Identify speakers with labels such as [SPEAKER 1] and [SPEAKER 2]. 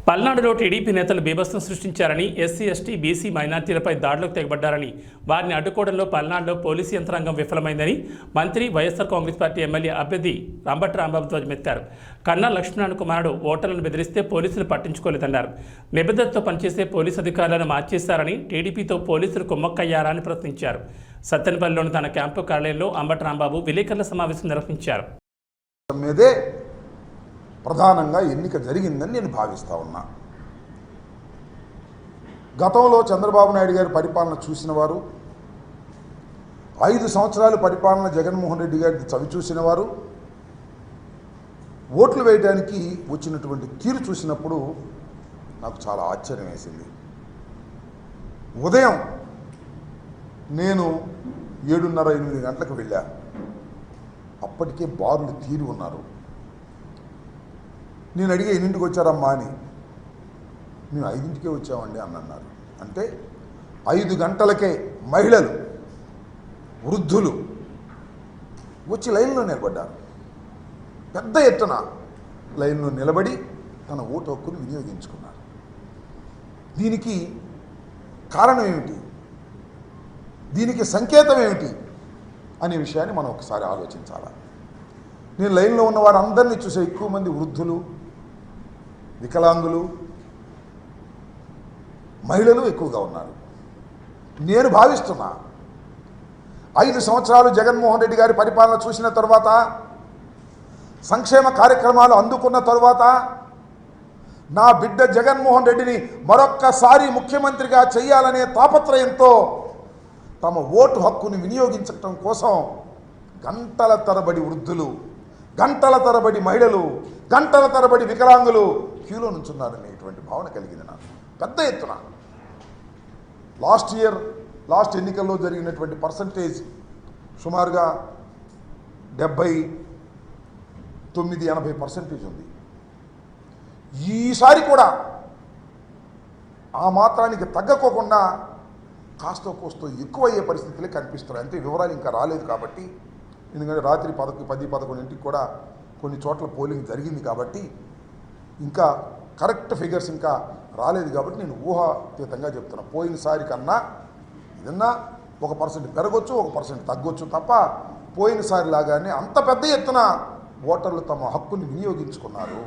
[SPEAKER 1] పల్నాడులో టీడీపీ నేతలు బీభత్సం సృష్టించారని, ఎస్సీ, ఎస్టీ, బీసీ, మైనార్టీలపై దాడులకు తెగబడ్డారని, వారిని అడ్డుకోవడంలో పల్నాడులో పోలీసు యంత్రాంగం విఫలమైందని మంత్రి, వైఎస్ఆర్ కాంగ్రెస్ పార్టీ ఎమ్మెల్యే అభ్యర్థి రంభటి రాంబాబు ధ్వజమెత్తారు. కన్నా లక్ష్మణ్ కుమారుడు ఓటర్లను బెదిరిస్తే పోలీసులు పట్టించుకోలేదన్నారు. నిబద్ధతతో పనిచేసే పోలీసు అధికారులను మార్చేశారని, టీడీపీతో పోలీసులు కుమ్మక్కయ్యారా అని ప్రశ్నించారు. సత్తెనపల్లిలోని తన క్యాంపు కార్యాలయంలో రంభటి రాంబాబు విలేకరుల సమావేశం నిర్వహించారు.
[SPEAKER 2] ప్రధానంగా ఎన్నిక జరిగిందని నేను భావిస్తూ ఉన్నా. గతంలో చంద్రబాబు నాయుడు గారి పరిపాలన చూసిన వారు, 5 సంవత్సరాలు పరిపాలన జగన్మోహన్ రెడ్డి గారికి చవి చూసిన వారు, ఓట్లు వేయడానికి వచ్చినటువంటి తీరు చూసినప్పుడు నాకు చాలా ఆశ్చర్యం వేసింది. ఉదయం నేను 7:30-8 గంటలకు వెళ్ళా. అప్పటికే బారులు తీరి ఉన్నారు. నేను అడిగే 8ంటికి వచ్చారమ్మా అని. మేము 5ంటికే వచ్చామండి అని అన్నారు. అంటే 5 గంటలకే మహిళలు, వృద్ధులు వచ్చి లైన్లో నిలబడ్డారు. పెద్ద ఎత్తున లైన్లో నిలబడి తన ఓటు హక్కును వినియోగించుకున్నారు. దీనికి కారణం ఏమిటి, దీనికి సంకేతం ఏమిటి అనే విషయాన్ని మనం ఒకసారి ఆలోచించాలి. నేను లైన్లో ఉన్న వారందరినీ చూసే ఎక్కువ మంది వృద్ధులు, వికలాంగులు, మహిళలు ఎక్కువగా ఉన్నారు. నేను భావిస్తున్నా 5 సంవత్సరాలు జగన్మోహన్ రెడ్డి గారి పరిపాలన చూసిన తర్వాత, సంక్షేమ కార్యక్రమాలు అందుకున్న తరువాత, నా బిడ్డ జగన్మోహన్ రెడ్డిని మరొక్కసారి ముఖ్యమంత్రిగా చేయాలనే తాపత్రయంతో తమ ఓటు హక్కుని వినియోగించటం కోసం గంటల తరబడి వృద్ధులు, గంటల తరబడి మహిళలు, గంటల తరబడి వికలాంగులు క్యూలో నుంచున్నారనేటువంటి భావన కలిగింది నాకు పెద్ద ఎత్తున. లాస్ట్ ఎన్నికల్లో జరిగినటువంటి పర్సంటేజ్ సుమారుగా 79-80% ఉంది. ఈసారి కూడా ఆ మాత్రానికి తగ్గకోకుండా కాస్తో కోస్తో ఎక్కువయ్యే పరిస్థితులే కనిపిస్తున్నాయి. అంతే, వివరాలు ఇంకా రాలేదు కాబట్టి, ఎందుకంటే రాత్రి 10-11 కూడా కొన్ని చోట్ల పోలింగ్ జరిగింది కాబట్టి ఇంకా కరెక్ట్ ఫిగర్స్ ఇంకా రాలేదు కాబట్టి నేను ఊహాతీతంగా చెప్తున్నా. పోయినసారి కన్నా ఏదన్నా 1% పెరగొచ్చు, 1% తగ్గొచ్చు తప్ప పోయినసారి లాగానే అంత పెద్ద ఎత్తున ఓటర్లు తమ హక్కుని వినియోగించుకున్నారు.